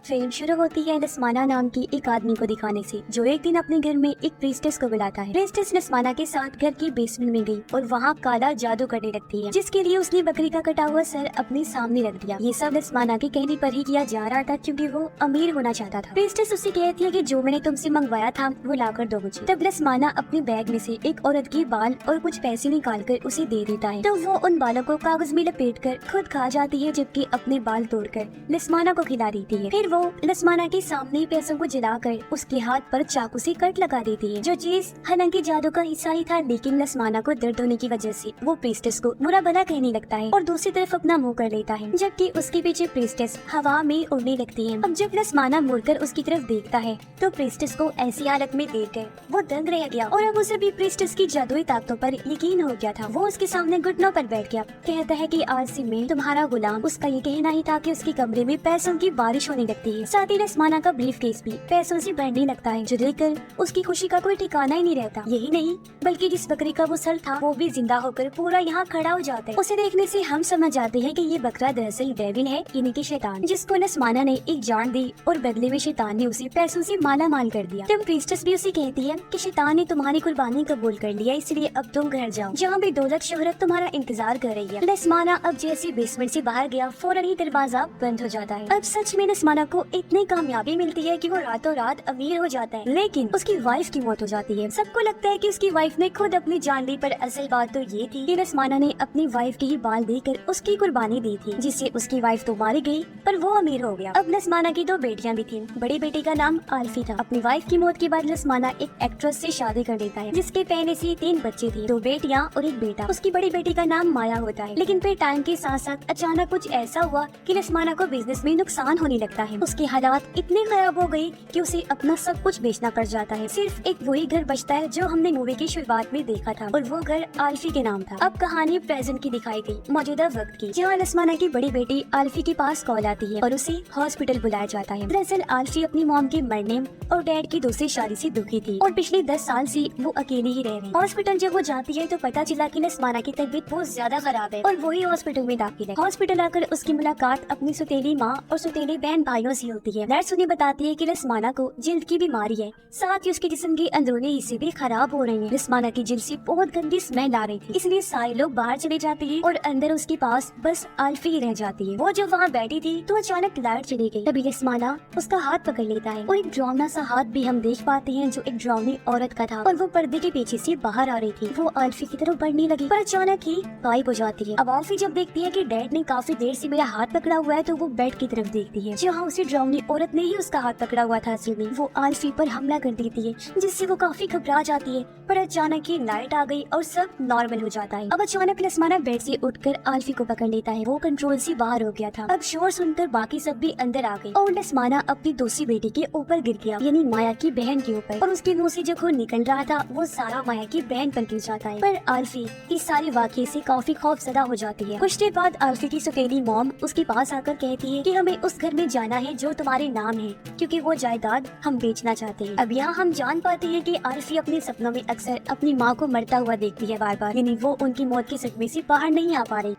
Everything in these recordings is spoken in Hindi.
फिल्म शुरू होती है लस्माना नाम की एक आदमी को दिखाने से, जो एक दिन अपने घर में एक प्रीस्टेस को बुलाता है। प्रीस्टेस लस्माना के साथ घर की बेसमेंट में गई और वहाँ काला जादू करने लगती है, जिसके लिए उसने बकरी का कटा हुआ सर अपने सामने रख दिया। ये सब लस्माना के कहने पर ही किया जा रहा था, क्योंकि वो अमीर होना चाहता था। प्रीस्टेस उससे कहती है कि जो मैंने तुमसे मंगवाया था वो लाकर दो मुझे। तब लस्माना अपने बैग में से एक औरत की बाल और कुछ पैसे निकाल कर उसे दे देता है, तो वो उन बालों को कागज में लपेट कर खुद खा जाती है, जबकि अपने बाल तोड़कर लस्माना को खिला देती है। फिर वो लस्माना के सामने पैसों को जलाकर उसके हाथ पर चाकू से कट लगा देती है, जो चीज हालांकि जादू का हिस्सा ही था, लेकिन लस्माना को दर्द होने की वजह से वो प्रीस्टेस को बुरा भला कहने लगता है और दूसरी तरफ अपना मुंह कर लेता है, जबकि उसके पीछे प्रीस्टेस हवा में उड़ने लगती है। अब जब लस्माना मुड़कर उसकी तरफ देखता है तो प्रीस्टेस को ऐसी हालत में देखकर वो दंग रह गया और अब उसे भी प्रीस्टेस की जादुई ताकतों पर यकीन हो गया था। वो उसके सामने घुटनों पर बैठ गया, कहता है कि आज से मैं तुम्हारा गुलाम। उसका ये कहना ही था कि उसके कमरे में पैसों की बारिश होने लगती है। साथ ही लस्माना का ब्रीफ केस भी पैसों से भरने लगता है, जो देखकर उसकी खुशी का कोई ठिकाना ही नहीं रहता। यही नहीं बल्कि जिस बकरी का वो सर था वो भी जिंदा होकर पूरा यहाँ खड़ा हो जाता है। उसे देखने से हम समझ जाते हैं कि ये बकरा दरअसल डेविल है, यानी कि शैतान, जिसको लस्माना ने एक जान दी और बदले में शैतान ने उसे पैसों से माला माल कर दिया। तब प्रीस्टेस भी उसे कहती है कि शैतान ने तुम्हारी कुर्बानी कबूल कर लिया, इसलिए अब तुम घर जाओ, जहाँ भी दौलत शोहरत तुम्हारा इंतजार कर रही है। लस्माना अब जैसे बेसमेंट से बाहर गया, फौरन ही दरवाजा बंद हो जाता है। अब सच में लस्माना को इतनी कामयाबी मिलती है कि वो रातों रात अमीर हो जाता है, लेकिन उसकी वाइफ की मौत हो जाती है। सबको लगता है कि उसकी वाइफ ने खुद अपनी जान ली, पर असल बात तो ये थी कि लस्माना ने अपनी वाइफ के ही बाल देकर उसकी कुर्बानी दी थी, जिससे उसकी वाइफ तो मारी गई पर वो अमीर हो गया। अब लस्माना की दो बेटियां भी थी। बड़ी बेटी का नाम आल्फी था। अपनी वाइफ की मौत के बाद लस्माना एक एक्ट्रेस से शादी कर लेता है, जिसके पहले से 3 बच्चे थे, 2 बेटियां और एक बेटा। उसकी बड़ी बेटी का नाम माया होता है, लेकिन फिर टाइम के साथ साथ अचानक कुछ ऐसा हुआ कि लस्माना को बिजनेस में नुकसान होने लगता है। उसके हालात इतने खराब हो गए कि उसे अपना सब कुछ बेचना पड़ जाता है। सिर्फ एक वही घर बचता है जो हमने मूवी की शुरुआत में देखा था, और वो घर आल्फी के नाम था। अब कहानी प्रेजेंट की दिखाई गई, मौजूदा वक्त की, जहाँ लस्माना की बड़ी बेटी आल्फी के पास कॉल आती है और उसे हॉस्पिटल बुलाया जाता है। दरअसल आल्फी अपनी मॉम के मरने और डैड की दूसरी शादी से दुखी थी और पिछले 10 साल से वो अकेली ही रह रही। हॉस्पिटल जब वो जाती है तो पता चला कि लस्माना की तबीयत बहुत ज्यादा खराब है और वही हॉस्पिटल में दाखिल है। हॉस्पिटल आकर उसकी मुलाकात अपनी सौतेली माँ और सौतेली बहन भाइयों से होती है। नर्स उन्हें बताती है कि लस्माना को जिल्द की बीमारी है, साथ ही उसके जिस्म के अंदरूनी हिस्से भी खराब हो रहे हैं। लस्माना की जिल्द से बहुत गंदी स्मेल आ रही थी, इसलिए सारे लोग बाहर चले जाते हैं और अंदर उसके पास बस आल्फी ही रह जाती है। वो जब वहाँ बैठी थी तो अचानक लाइट चली गई। तभी लस्माना उसका हाथ पकड़ लेता है और एक डरावना सा हाथ भी हम देख पाते हैं, जो एक डरावनी औरत का था और वो पर्दे के पीछे से बाहर आ रही थी। वो आल्फी की तरफ बढ़ने लगी पर अचानक ही गायब हो जाती है। अब आल्फी जब देखती है कि डैड ने काफी देर से मेरा हाथ पकड़ा हुआ है, तो वो बेड की तरफ देखती है, जहाँ उसे डरावनी औरत ने ही उसका हाथ पकड़ा हुआ था। असल में वो आल्फी पर हमला कर देती है, जिससे वो काफी घबरा जाती है। पर अचानक ही लाइट आ गई और सब नॉर्मल हो जाता है। अब अचानक लस्माना बेड से उठकर आल्फी को पकड़ लेता है। वो कंट्रोल से बाहर हो गया था। अब शोर सुनकर बाकी सब भी अंदर आ गए और लस्माना अपनी दूसरी बेटी के ऊपर गिर गया, यानी माया की बहन के ऊपर, और उसके मुंह से जो खून निकल रहा था वो सारा माया की बहन पर गिर जाता है। पर आल्फी इस सारे वाकये से काफी खौफजदा हो जाती है। कुछ देर बाद आल्फी की सौतेली मॉम उसके पास आकर कहती है कि हमें उस घर में जाना है जो तुम्हारे नाम है, क्योंकि वो जायदाद हम बेचना चाहते हैं। अब यहाँ हम जान पाते हैं कि आल्फी अपने सपनों में अक्सर अपनी माँ को मरता हुआ देखती है बार बार, यानी वो उनकी मौत के सदमे से बाहर नहीं आ पा रही।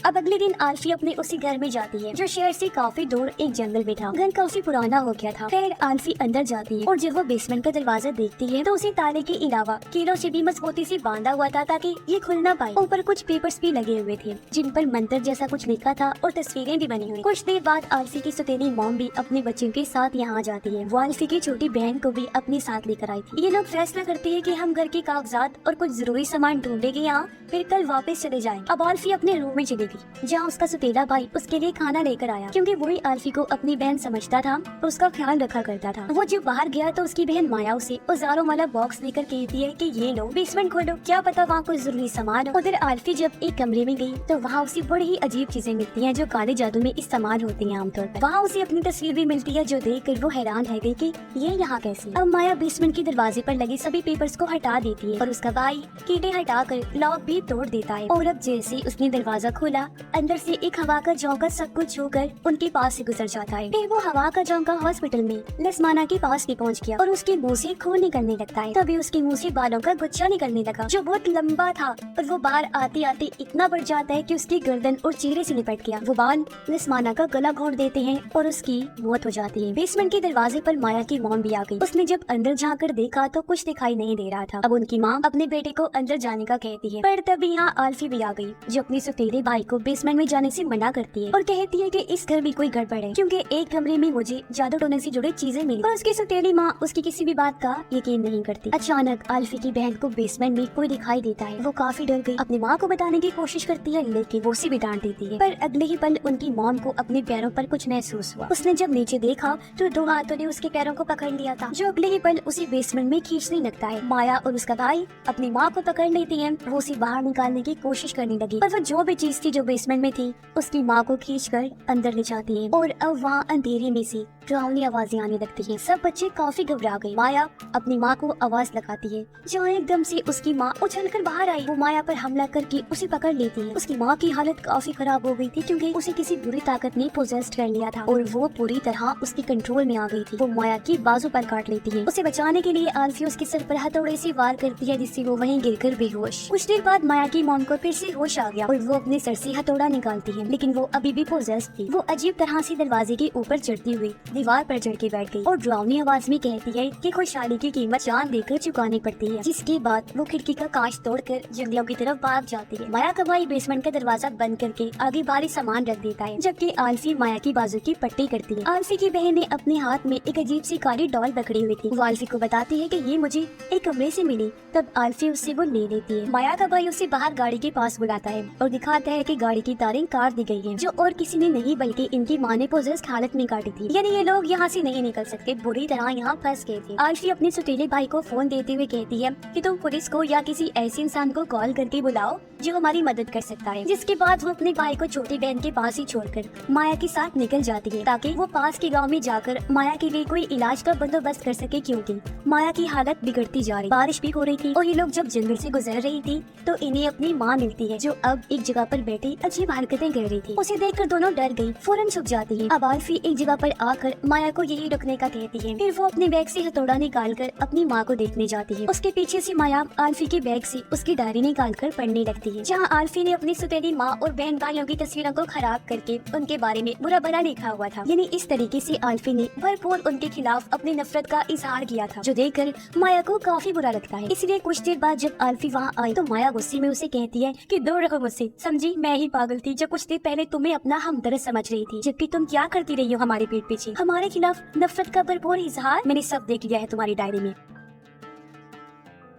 अब अगले दिन आल्फी अपने उसी घर में जाती है, जो शहर से काफी दूर एक जंगल में था। घर काफी पुराना हो गया था। फिर आल्फी अंदर जाती है और जब वो बेसमेंट का दरवाजा देखती है तो उसे ताले के अलावा कीलों से भी मजबूती से बांधा हुआ था, ताकि ये खुल ना पाए। ऊपर कुछ पेपर्स भी लगे हुए थे, जिन पर मंत्र जैसा कुछ लिखा था और तस्वीरें भी बनी हुई। कुछ देर बाद आल्फी की सौतेली मॉम भी अपने बच्चों के साथ यहाँ आ जाती है। वो आल्फी की छोटी बहन को भी अपने साथ लेकर आई थी। ये लोग फैसला करते हैं कि हम घर के कागजात और कुछ जरूरी सामान ढूंढेंगे यहाँ, फिर कल वापस चले जाएंगे। अब आल्फी अपने रूम में चली गई, जहाँ उसका सौतेला भाई उसके लिए खाना लेकर आया, क्योंकि वही आल्फी को अपनी बहन समझता था और उसका ख्याल रखा करता था। वो जब बाहर गया तो उसकी बहन माया उसे औजारों वाला बॉक्स लेकर कहती है कि ये लो, बेसमेंट खोलो, क्या पता वहाँ कोई जरूरी सामान हो। उधर आल्फी जब एक कमरे में गई तो वहाँ उसे बड़ी ही अजीब चीजें मिलती हैं, जो काले जादू में इस्तेमाल होती हैं आमतौर पर। वहाँ उसे अपनी तस्वीर भी मिलती है, जो देख कर वो हैरान है गई कि ये यहाँ कैसे। अब माया बेसमेंट के दरवाजे पर लगे सभी पेपर्स को हटा देती है और उसका भाई कीड़े हटाकर लॉक भी तोड़ देता है। और अब जैसे उसने दरवाजा खोला माया अंदर से एक हवा का झोंका सब कुछ छूकर उनके पास से गुजर जाता है। फिर वो हवा का झोंका हॉस्पिटल में लसमाना के पास भी पहुंच गया और उसके मुंह से खून निकलने लगता है। तभी उसके मुंह से बालों का गुच्छा निकलने लगा जो बहुत लंबा था और वो बाल आते आते इतना बढ़ जाता है कि उसकी गर्दन और चेहरे से लिपट गया। वो बाल लसमाना का गला घोंट देते हैं और उसकी मौत हो जाती है। बेसमेंट के दरवाजे पर माया की मॉम भी आ गई। उसने जब अंदर जाकर देखा तो कुछ दिखाई नहीं दे रहा था। अब उनकी माँ अपने बेटे को अंदर जाने का कहती है, पर तभी यहाँ आल्फी भी आ गई जो अपने सौतेले भाई को बेसमेंट में जाने से मना करती है और कहती है कि इस घर में कोई गड़बड़ है क्योंकि एक कमरे में मुझे जादू टोने से जुड़ी चीजें मिली। पर उसकी सौतेली माँ उसकी किसी भी बात का यकीन नहीं करती। अचानक आल्फी की बहन को बेसमेंट में कोई दिखाई देता है। वो काफी डर गई, अपनी माँ को बताने की कोशिश करती है लेकिन वो उसे भी डांट देती है। पर अगले ही पल उनकी मॉम को अपने पैरों पर कुछ महसूस हुआ। उसने जब नीचे देखा तो दो हाथों ने उसके पैरों को पकड़ लिया था जो अगले ही पल उसे बेसमेंट में खींचने लगता है। माया और उसका भाई अपनी माँ को पकड़ लेती है। वो उसे बाहर निकालने की कोशिश करने लगी पर वो जो भी चीज थी जो बेसमेंट में थी उसकी माँ को खींचकर अंदर ले जाती है और अब वहाँ अंधेरे में से डरावनी आवाजें आने लगती हैं। सब बच्चे काफी घबरा गए। माया अपनी माँ को आवाज लगाती है जहाँ एकदम से उसकी माँ उछलकर बाहर आई। वो माया पर हमला करके उसे पकड़ लेती है। उसकी माँ की हालत काफी खराब हो गई थी क्योंकि उसे किसी बुरी ताकत ने पोजेस्ड कर लिया था और वो पूरी तरह उसके कंट्रोल में आ गई थी। वो माया की बाजू पर काट लेती है। उसे बचाने के लिए आल्फी उसके सर पर हथौड़े से वार करती है जिससे वो वहीं गिरकर बेहोश। कुछ देर बाद माया की मॉम को फिर से होश आ गया और वो अपने सर से हथौड़ा निकालती है लेकिन वो अभी भी पोजेस्ड थी। वो अजीब तरह से दरवाजे के ऊपर चढ़ती हुई दीवार पर चढ़ के बैठ गई और डरावनी आवाज में कहती है कि खुशहाली की कीमत जान देकर चुकानी पड़ती है। जिसके बाद वो खिड़की का कांच तोड़कर जंगलों की तरफ भाग जाती है। माया का भाई बेसमेंट का दरवाजा बंद करके आगे भारी सामान रख देता है जबकि आल्फी माया की बाजू की पट्टी करती है। आल्फी की बहन ने अपने हाथ में एक अजीब सी काली डॉल पकड़ी हुई थी। वो आल्फी को बताती है कि ये मुझे एक कमरे से मिली। तब आल्फी उससे वो ले लेती है। माया का भाई उसे बाहर गाड़ी के पास बुलाता है और दिखाता है कि गाड़ी की तारें काट दी गई हैं जो और किसी ने नहीं बल्कि इनकी माँ ने पोजेस्ड हालत में काटी थी। यानी ये लोग यहाँ से नहीं निकल सकते, बुरी तरह यहाँ फंस गए थे। आल्फी अपने सौतेले भाई को फोन देते हुए कहती है कि तुम पुलिस को या किसी ऐसे इंसान को कॉल करके बुलाओ जो हमारी मदद कर सकता है। जिसके बाद वो अपने भाई को छोटी बहन के पास ही छोड़कर माया के साथ निकल जाती है ताकि वो पास के गांव में जाकर माया के लिए कोई इलाज का बंदोबस्त कर सके क्योंकि माया की हालत बिगड़ती जा रही। बारिश भी हो रही थी और ये लोग जब जंगल से गुजर रही थी तो इन्हें अपनी माँ मिलती है जो अब एक जगह पर बैठी अजीब हरकतें कर रही थी। उसे देखकर दोनों डर गई, फौरन छुप जाती है। अब आल्फी एक जगह पर आकर माया को यही रुकने का कहती है। फिर वो अपने बैग से हथौड़ा निकालकर अपनी माँ को देखने जाती है। उसके पीछे से माया आल्फी के बैग से उसकी डायरी निकालकर पढ़ने लगती है जहाँ आल्फी ने अपनी सौतेली माँ और बहन भाइयों की तस्वीरों को खराब करके उनके बारे में बुरा भला लिखा हुआ था। यानी इस तरीके से आल्फी ने भरपूर उनके खिलाफ अपनी नफरत का इजहार किया था जो देखकर माया को काफी बुरा लगता है। इसलिए कुछ देर बाद जब आल्फी वहाँ आई तो माया गुस्से में उसे कहती है कि दूर रहो मुझसे, समझी मैं ही पागल थी जो कुछ देर पहले तुम्हें अपना हमदर्द समझ रही थी जबकि तुम क्या करती रही हो हमारे पीठ पीछे हमारे खिलाफ नफरत का भरपूर इजहार। मैंने सब देख लिया है तुम्हारी डायरी में।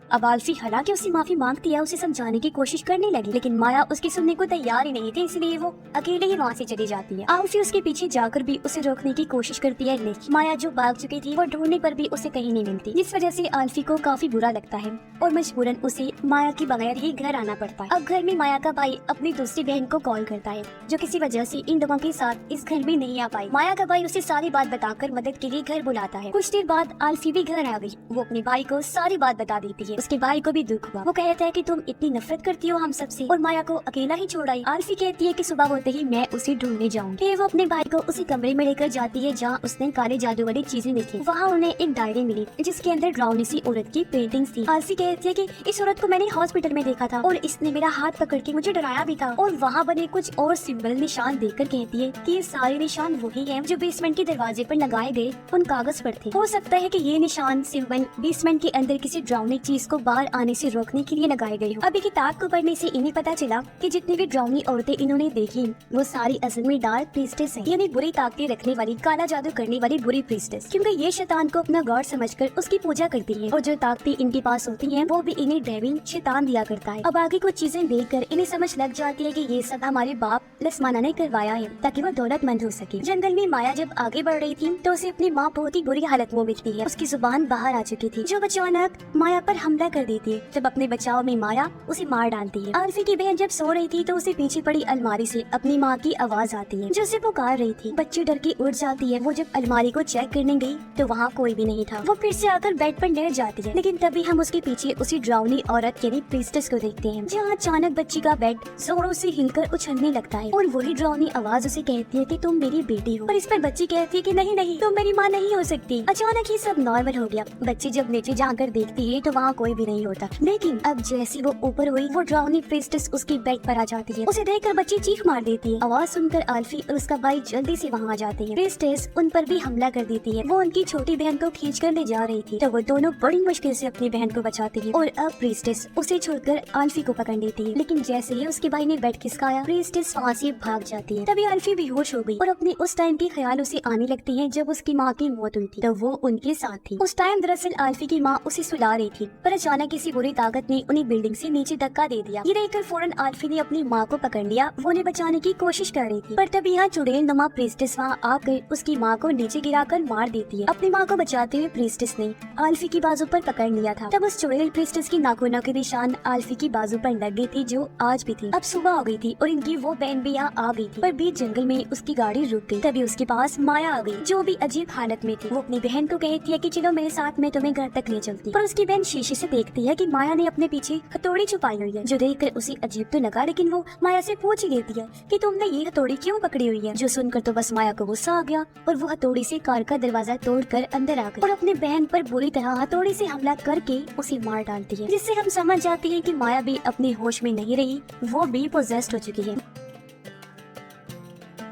अब आल्फी हालांकि उससे माफी मांगती है, उसे समझाने की कोशिश करने लगी लेकिन माया उसकी सुनने को तैयार ही नहीं थी इसलिए वो अकेले ही वहाँ से चली जाती है। आल्फी उसके पीछे जाकर भी उसे रोकने की कोशिश करती है लेकिन माया जो भाग चुकी थी वो ढूंढने पर भी उसे कहीं नहीं मिलती जिस वजह से आल्फी को काफी बुरा लगता है और मजबूरन उसे माया के बगैर ही घर आना पड़ता है। अब घर में माया का भाई अपनी दूसरी बहन को कॉल करता है जो किसी वजह से इन लोगों के साथ इस घर में नहीं आ पाई। माया का भाई उसे सारी बात बताकर मदद के लिए घर बुलाता है। कुछ देर बाद आल्फी भी घर आ गई। वो अपने भाई को सारी बात बता देती है। उसके भाई को भी दुख हुआ। वो कहता है कि तुम इतनी नफरत करती हो हम सबसे और माया को अकेला ही छोड़ आई। आल्फी कहती है कि सुबह होते ही मैं उसे ढूंढने जाऊंगी। फिर वो अपने भाई को उसी कमरे में लेकर जाती है जहाँ उसने काले जादू वाली चीजें देखी। वहाँ उन्हें एक डायरी मिली जिसके अंदर डरावनी सी औरत की पेंटिंग्स थी। आल्फी कहती है कि इस औरत को मैंने हॉस्पिटल में देखा था और इसने मेरा हाथ पकड़ के मुझे डराया भी था और वहाँ बने कुछ और सिंबल निशान देखकर कहती है कि ये सारे निशान वही हैं जो बेसमेंट के दरवाजे पर लगाए गए उन कागज पर थे। हो सकता है कि ये निशान सिंबल बेसमेंट के अंदर किसी डरावनी चीज को बाहर आने से रोकने के लिए लगाए गए हो। अभी किताब को पढ़ने से इन्हें पता चला कि जितनी भी डरावनी औरतें इन्होंने देखी वो सारी असल में डार्क प्रीस्टेस है, यानी बुरी ताकतें रखने वाली, काला जादू करने वाली बुरी प्रीस्टेस, क्योंकि ये शैतान को अपना गॉड समझकर उसकी पूजा करती है और जो ताकतें इनके पास होती हैं वो भी इन्हें डेविल शैतान दिया करता है। अब आगे कुछ चीजें देखकर इन्हें समझ लग जाती है कि ये सब हमारे बाप लसमाना ने करवाया है ताकि वो दौलतमंद हो सके। जंगल में माया जब आगे बढ़ रही थी तो उसे अपनी माँ बहुत ही बुरी हालत में मिलती है। उसकी जुबान बाहर आ चुकी थी जो अचानक माया पर हमला हमला कर देती है। तब अपने बचाव में माया उसे मार डालती है। आल्फी की बहन जब सो रही थी तो उसे पीछे पड़ी अलमारी से अपनी माँ की आवाज आती है जो उसे पुकार रही थी। बच्ची डर के उठ जाती है। वो जब अलमारी को चेक करने गई तो वहाँ कोई भी नहीं था। वो फिर से आकर बेड पर लेट जाती है, लेकिन तभी हम उसके पीछे उसी ड्राउनी औरत यानी प्रीस्टेस को देखते हैं, जहाँ अचानक बच्ची का बेड जोरों से हिलकर उछलने लगता है और वही ड्राउनी आवाज उसे कहती है कि तुम मेरी बेटी हो। और इस पर बच्ची कहती है कि नहीं नहीं, तुम मेरी माँ नहीं हो सकती। अचानक ही सब नॉर्मल हो गया। बच्ची जब नीचे जाकर देखती है तो वहाँ कोई भी नहीं होता, लेकिन अब जैसे वो ऊपर हुई वो ड्राउनी प्रीस्टेस उसकी बेड पर आ जाती है। उसे देखकर बच्ची चीख मार देती है। आवाज सुनकर आल्फी और उसका भाई जल्दी से वहाँ आ जाते हैं। प्रीस्टेस उन पर भी हमला कर देती है। वो उनकी छोटी बहन को खींच कर ले जा रही थी तो वो दोनों बड़ी मुश्किल से अपनी बहन को बचाती है और अब प्रीस्टेस उसे छोड़कर आल्फी को पकड़ लेती है। लेकिन जैसे ही उसके भाई ने बेड खिसकाया प्रीस्टेस वहाँ से भाग जाती है। तभी आल्फी बेहोश हो गई और अपने उस टाइम के ख्याल उसे आने लगती है जब उसकी माँ की मौत हुई थी तो वो उनके साथ थी। उस टाइम दरअसल आल्फी की माँ उसे सुला रही थी, पर अचानक किसी बुरी ताकत ने उन्हें बिल्डिंग से नीचे धक्का दे दिया। ये देखकर फौरन आल्फी ने अपनी माँ को पकड़ लिया। वो उन्हें बचाने की कोशिश कर रही थी, पर तभी यहाँ चुड़ैल नुमा प्रीस्टेस वहाँ आकर उसकी माँ को नीचे गिराकर मार देती है। अपनी माँ को बचाते हुए प्रीस्टेस ने आल्फी की बाजू पर पकड़ लिया था। तब उस चुड़ैल प्रीस्टेस की नाखूनों के निशान आल्फी की बाजू पर लग गई थी जो आज भी थी। अब सुबह हो गई थी और इनकी वो बहन भी यहाँ आ गई थी, पर बीच जंगल में उसकी गाड़ी रुक गई। तभी उसके पास माया आ गई जो भी अजीब हालत में थी। वो अपनी बहन को कहती है कि चलो मेरे साथ, मैं तुम्हें घर तक ले चलती। पर उसकी बहन शीशे से देखती है कि माया ने अपने पीछे हथौड़ी छुपाई हुई है, जो देखकर उसे अजीब तो लगा, लेकिन वो माया से पूछ ही लेती है कि तुमने ये हथौड़ी क्यों पकड़ी हुई है। जो सुनकर तो बस माया को गुस्सा आ गया और वो हथौड़ी से कार का दरवाजा तोड़कर अंदर आ गई और अपनी बहन पर बुरी तरह हथौड़ी से हमला करके उसे मार डालती है, जिससे हम समझ जाते हैं कि माया भी अपने होश में नहीं रही, वो भी पोजेस्ड हो चुकी है।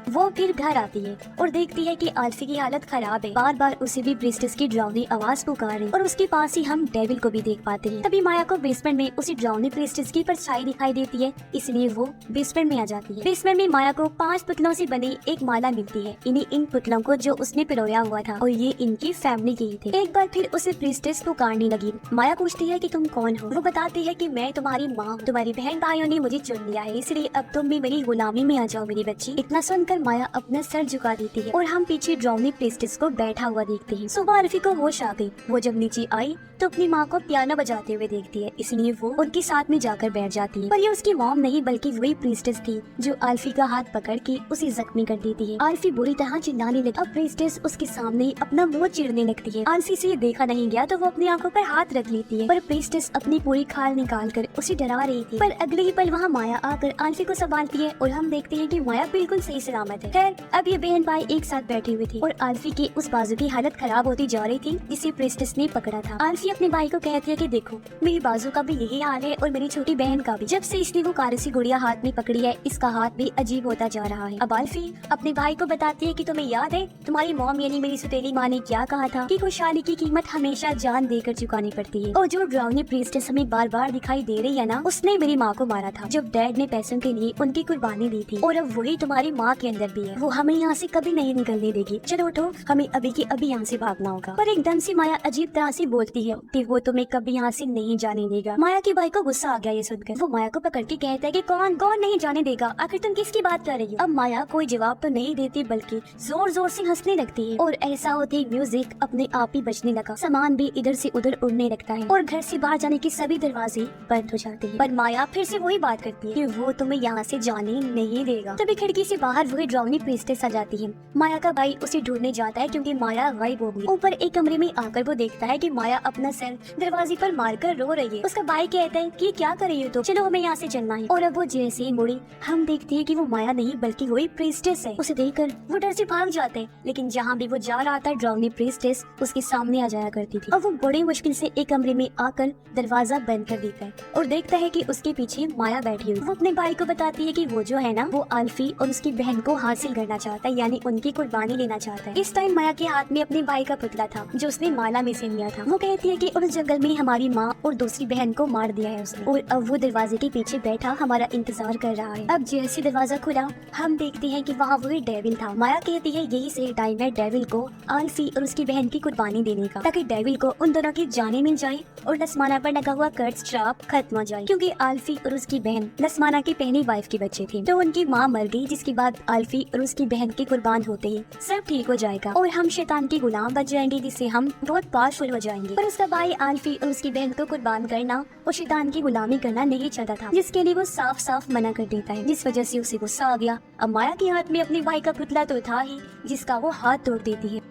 वो फिर घर आती है और देखती है कि आल्फी की हालत खराब है। बार बार उसे भी प्रीस्टेस की ड्राउनी आवाज पुकार रही और उसके पास ही हम डेविल को भी देख पाते हैं। तभी माया को बेसमेंट में उसी ड्राउनी प्रीस्टेस की परछाई दिखाई देती है, इसलिए वो बेसमेंट में आ जाती है। बेसमेंट में माया को 5 पुतलों से बनी एक माला मिलती है। इन्हीं इन पुतलों को जो उसने पिरोया हुआ था और ये इनकी फैमिली की थे। एक बार फिर उसे प्रीस्टेस पुकारने लगी। माया पूछती है कि तुम कौन हो। वो बताती है कि मैं तुम्हारी माँ हूँ। तुम्हारी बहन भाइयों ने मुझे चुन लिया है, इसलिए अब तुम भी मेरी गुलामी में आ जाओ मेरी बच्ची। इतना सुनकर माया अपना सर झुका देती है और हम पीछे ड्राउनी प्रीस्टेस को बैठा हुआ देखते हैं। सुबह आल्फी को होश आ गई। वो जब नीचे आई तो अपनी माँ को पियानो बजाते हुए देखती है, इसलिए वो उनके साथ में जाकर बैठ जाती है। पर ये उसकी मॉम नहीं बल्कि वही प्रीस्टेस थी जो आल्फी का हाथ पकड़ के उसे जख्मी कर देती है। आल्फी बुरी तरह चिल्लाने लगी। अब प्रीस्टेस उसके सामने अपना मुंह चीरने लगती है। आल्फी से ये देखा नहीं गया तो वो अपनी आंखों पर हाथ रख लेती है, पर प्रीस्टेस अपनी पूरी खाल निकाल कर उसे डरा रही थी। पर अगले ही पल वहाँ माया आकर आल्फी को संभालती है और हम देखते हैं कि माया बिल्कुल सही सलामत है। खैर अब ये बहन भाई एक साथ बैठे हुए थे और आल्फी की उस बाजू की हालत खराब होती जा रही थी जिसे प्रीस्टेस ने पकड़ा था। आल्फी अपने भाई को कहती है कि देखो मेरी बाजू का भी यही हाल है और मेरी छोटी बहन का भी। जब से इसने वो कारसी गुड़िया हाथ में पकड़ी है इसका हाथ भी अजीब होता जा रहा है। अब आल्फी अपने भाई को बताती है कि तुम्हें याद है तुम्हारी मॉम यानी मेरी सुतेली माँ ने क्या कहा था कि खुशहाली की कीमत हमेशा जान देकर चुकानी पड़ती है। और जो ड्राउनी प्रीस्टेस हमें बार बार दिखाई दे रही है ना, उसने मेरी माँ को मारा था जब डैड ने पैसों के लिए उनकी कुर्बानी दी थी, और अब वही तुम्हारी माँ के अंदर भी है। वो हमें यहाँ से कभी नहीं निकलने देगी। चलो उठो, हमें अभी के अभी यहाँ से भागना होगा। पर एकदम से माया अजीब तरह से बोलती है कि वो तुम्हें कभी यहाँ से नहीं जाने देगा। माया के भाई को गुस्सा आ गया ये सुनकर। वो माया को पकड़ के कहता है कि कौन कौन नहीं जाने देगा, आखिर तुम किसकी बात कर रही हो। अब माया कोई जवाब तो नहीं देती बल्कि जोर जोर से हंसने लगती है और ऐसा होते ही म्यूजिक अपने आप ही बजने लगा। सामान भी इधर से उधर उड़ने लगता है और घर से बाहर जाने के सभी दरवाजे बंद हो जाते हैं। पर माया फिर से वही बात करती है कि वो तुम्हें यहाँ से जाने नहीं देगा। तभी खिड़की से बाहर वही ड्राउनी प्रीस्टेस आ जाती है। माया का भाई उसे ढूंढने जाता है क्योंकि माया गायब हो गई। ऊपर एक कमरे में आकर वो देखता है कि माया अपना सर दरवाजे पर मारकर रो रही है। उसका भाई कहता है कि क्या कर रही हो तुम, चलो हमें यहाँ से चलना है। और अब वो जैसे ही मुड़ी हम देखते हैं कि वो माया नहीं बल्कि वही प्रीस्टेस है। उसे देखकर वो डर से भाग जाते हैं, लेकिन जहाँ भी वो जा रहा था ड्राउनी प्रीस्टेस उसके सामने आ जाया करती थी। और वो बड़ी मुश्किल से एक कमरे में आकर दरवाजा बंद कर देता है और देखता है कि उसके पीछे माया बैठी हुई। वो अपने भाई को बताती है कि वो जो है ना वो आल्फी और उसकी बहन को हासिल करना चाहता है, यानी उनकी कुर्बानी लेना चाहता है। इस टाइम माया के हाथ में अपने भाई का पुतला था जो उसने माला में से लिया था। वो कहती है कि उस जंगल में हमारी माँ और दूसरी बहन को मार दिया है उसने, और अब वो दरवाजे के पीछे बैठा हमारा इंतजार कर रहा है। अब जैसे दरवाजा खुला हम देखते हैं कि वहाँ वही डेविल था। माया कहती है यही सही टाइम है डेविल को आल्फी और उसकी बहन की कुर्बानी देने का, ताकि डेविल को उन दोनों की जाने मिल जाए और लसमाना पर लगा हुआ कर्ज श्राप खत्म हो जाए, क्योंकि आल्फी और उसकी बहन लसमाना की पहली वाइफ के बच्चे थे। तो उनकी माँ मर गई, जिसके बाद आल्फी और उसकी बहन के कुर्बान होते ही सब ठीक हो जाएगा और हम शैतान के गुलाम बन जाएंगे, जिससे हम बहुत पावरफुल हो जाएंगे। पर उसका भाई आल्फी और उसकी बहन को कुर्बान करना और शैतान की गुलामी करना नहीं चाहता था, जिसके लिए वो साफ साफ मना कर देता है, जिस वजह से उसे गुस्सा आ गया। अब माया के हाथ में अपने भाई का पुतला तो था ही, जिसका वो हाथ तोड़ देती है।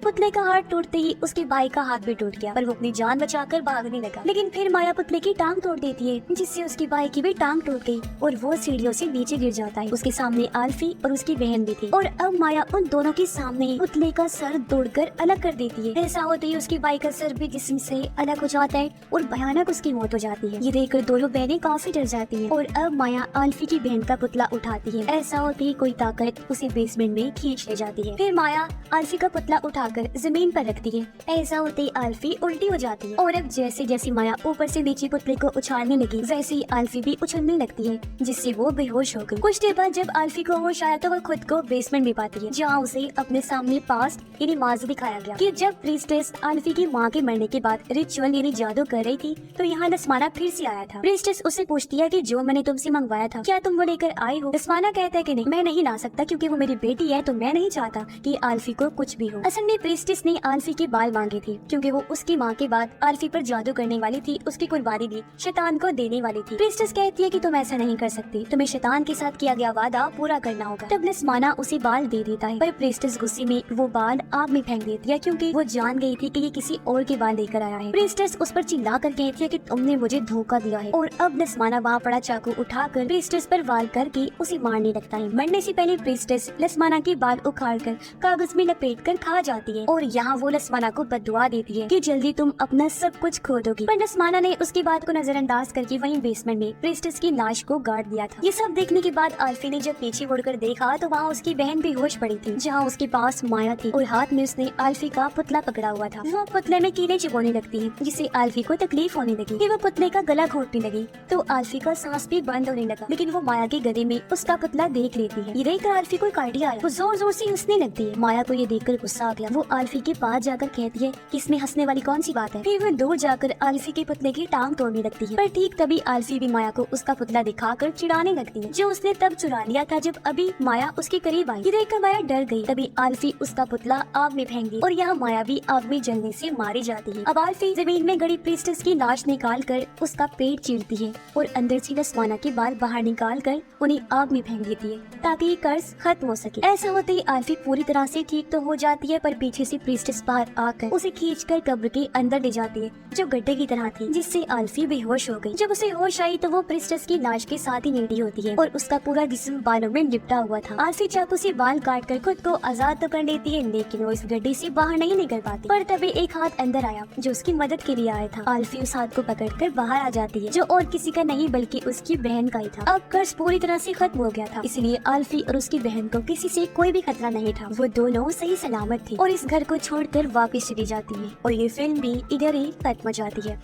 पुतले का हाथ टूटते ही उसके भाई का हाथ भी टूट गया, पर वो अपनी जान बचाकर भागने लगा। लेकिन फिर माया पुतले की टांग तोड़ देती है, जिससे उसके भाई की भी टांग टूट गई और वो सीढ़ियों से नीचे गिर जाता है। उसके सामने आल्फी और उसकी बहन भी थी और अब माया उन दोनों के सामने पुतले का सर तोड़कर अलग कर देती है। ऐसा होते ही उसके भाई का सर भी जिस्म से अलग हो जाता है और भयानक उसकी मौत हो जाती है। ये देखकर दोनों बहनें काफी डर जाती है और अब माया आल्फी की बहन का पुतला उठाती है। ऐसा होते ही कोई ताकत उसे बेसमेंट में खींच ले जाती है। फिर माया आल्फी का पुतला उठाकर जमीन पर रखती है। ऐसा होते ही आल्फी उल्टी हो जाती है और अब जैसे जैसे माया ऊपर से नीचे पुतले को उछालने लगी, वैसे ही आल्फी भी उछलने लगती है, जिससे वो बेहोश हो गई। कुछ देर बाद जब आल्फी को होश आया तो वो खुद को बेसमेंट में पाती है, जहाँ उसे अपने सामने पास्ट यानी माजी दिखाया गया कि जब प्रीस्टेस आल्फी की माँ के मरने के बाद रिचुअल यानी जादू कर रही थी तो यहाँ लसमाना फिर से आया था। प्रीस्टेस उसे पूछती है कि जो मैंने तुमसे मंगवाया था क्या तुम वो लेकर आई हो? लसमाना कहता है कि नहीं, मैं नहीं ला सकता क्योंकि वो मेरी बेटी है, तो मैं नहीं चाहता कि आल्फी को कुछ भी हो। असल में प्रीस्टेस ने आल्फी के बाल मांगे थे क्योंकि वो उसकी माँ के बाद आल्फी पर जादू करने वाली थी, उसकी कुर्बानी भी शैतान को देने वाली थी। प्रीस्टेस कहती है कि तुम ऐसा नहीं कर सकती, तुम्हें शैतान के साथ किया गया वादा पूरा करना होगा। तब लसमाना उसे बाल दे देता है, पर प्रीस्टेस गुस्से में वो बाल आग में फेंक देती है क्योंकि वो जान गई थी कि ये किसी और के बाल लेकर आया है। प्रीस्टेस उस पर चिल्ला कर कहती है कि तुमने मुझे धोखा दिया है और अब लसमाना वहाँ पड़ा चाकू उठाकर प्रीस्टेस पर वार करके उसे मारने लगता है। मरने से पहले प्रीस्टेस लसमाना के बाल उखाड़कर कागज में लपेट कर खा जाती है और यहाँ वो लसमाना को बददुआ देती है कि जल्दी तुम अपना सब कुछ खो दोगी। पर लसमाना ने उसकी बात को नजरअंदाज करके वहीं बेसमेंट में प्रीस्टेस की लाश को गाड़ दिया था। ये सब देखने के बाद आल्फी ने जब पीछे मुड़कर देखा तो वहाँ उसकी बहन बेहोश पड़ी थी, जहाँ उसके पास माया थी और हाथ में उसने आल्फी का पुतला पकड़ा हुआ था। वो पुतले में कीड़े चुभने लगती है, जिससे आल्फी को तकलीफ होने लगी कि वो पुतले का गला घोटने लगी। तो आल्फी का सांस भी बंद होने लगा, लेकिन वो माया के गले में उसका पुतला देख लेती है। ये देखकर आल्फी को काटी आया, वो जोर जोर से हंसने लगती है। माया को ये देखकर गुस्सा आ गया। वो आल्फी के पास जाकर कहती है कि इसमें हंसने वाली कौन सी बात है। फिर वो दूर जाकर आल्फी के पुतले की टांग तोड़ने लगती है, पर ठीक तभी आल्फी भी माया को उसका पुतला दिखाकर चिढ़ाने लगती है, जो उसने तब चुरा लिया था जब अभी माया उसके करीब आई। ये देखकर माया डर गई। तभी आल्फी उसका पुतला आग में फेंक दी और यहाँ माया भी आग में जलने से मारी जाती है। अब आल्फी जमीन में गड़ी प्रीस्टेस की लाश निकाल कर उसका पेट चीरती है और अंदर से लसमाना के बाल बाहर निकाल कर उन्हें आग में फेंक देती है ताकि ये कर्ज खत्म हो सके। ऐसा होते ही आल्फी पूरी तरह से ठीक तो हो जाती है, पर पीछे से प्रीस्टेस बाहर आकर उसे खींचकर कब्र के अंदर ले जाती है, जो गड्ढे की तरह थी, जिससे आल्फी बेहोश हो गई। जब उसे होश आई तो वो प्रीस्टेस की लाश के साथ ही लेटी होती है और उसका पूरा जिस्म बालों में लिपटा हुआ था। आल्फी चाकू से बाल काट कर खुद को आजाद तो कर लेती है, लेकिन वो इस गड्ढे से बाहर नहीं निकल पाती। पर तभी एक हाथ अंदर आया जो उसकी मदद के लिए आया था। आल्फी उस हाथ को पकड़कर बाहर आ जाती है, जो और किसी का नहीं बल्कि उसकी बहन का ही था। अब कर्ज पूरी तरह से खत्म हो गया था, इसलिए आल्फी और उसकी बहन को किसी से कोई भी खतरा नहीं था। वो दोनों सही सलामत थे और इस घर को छोड़कर वापस चली जाती है और ये फिल्म भी इधर ही खत्म हो जाती है।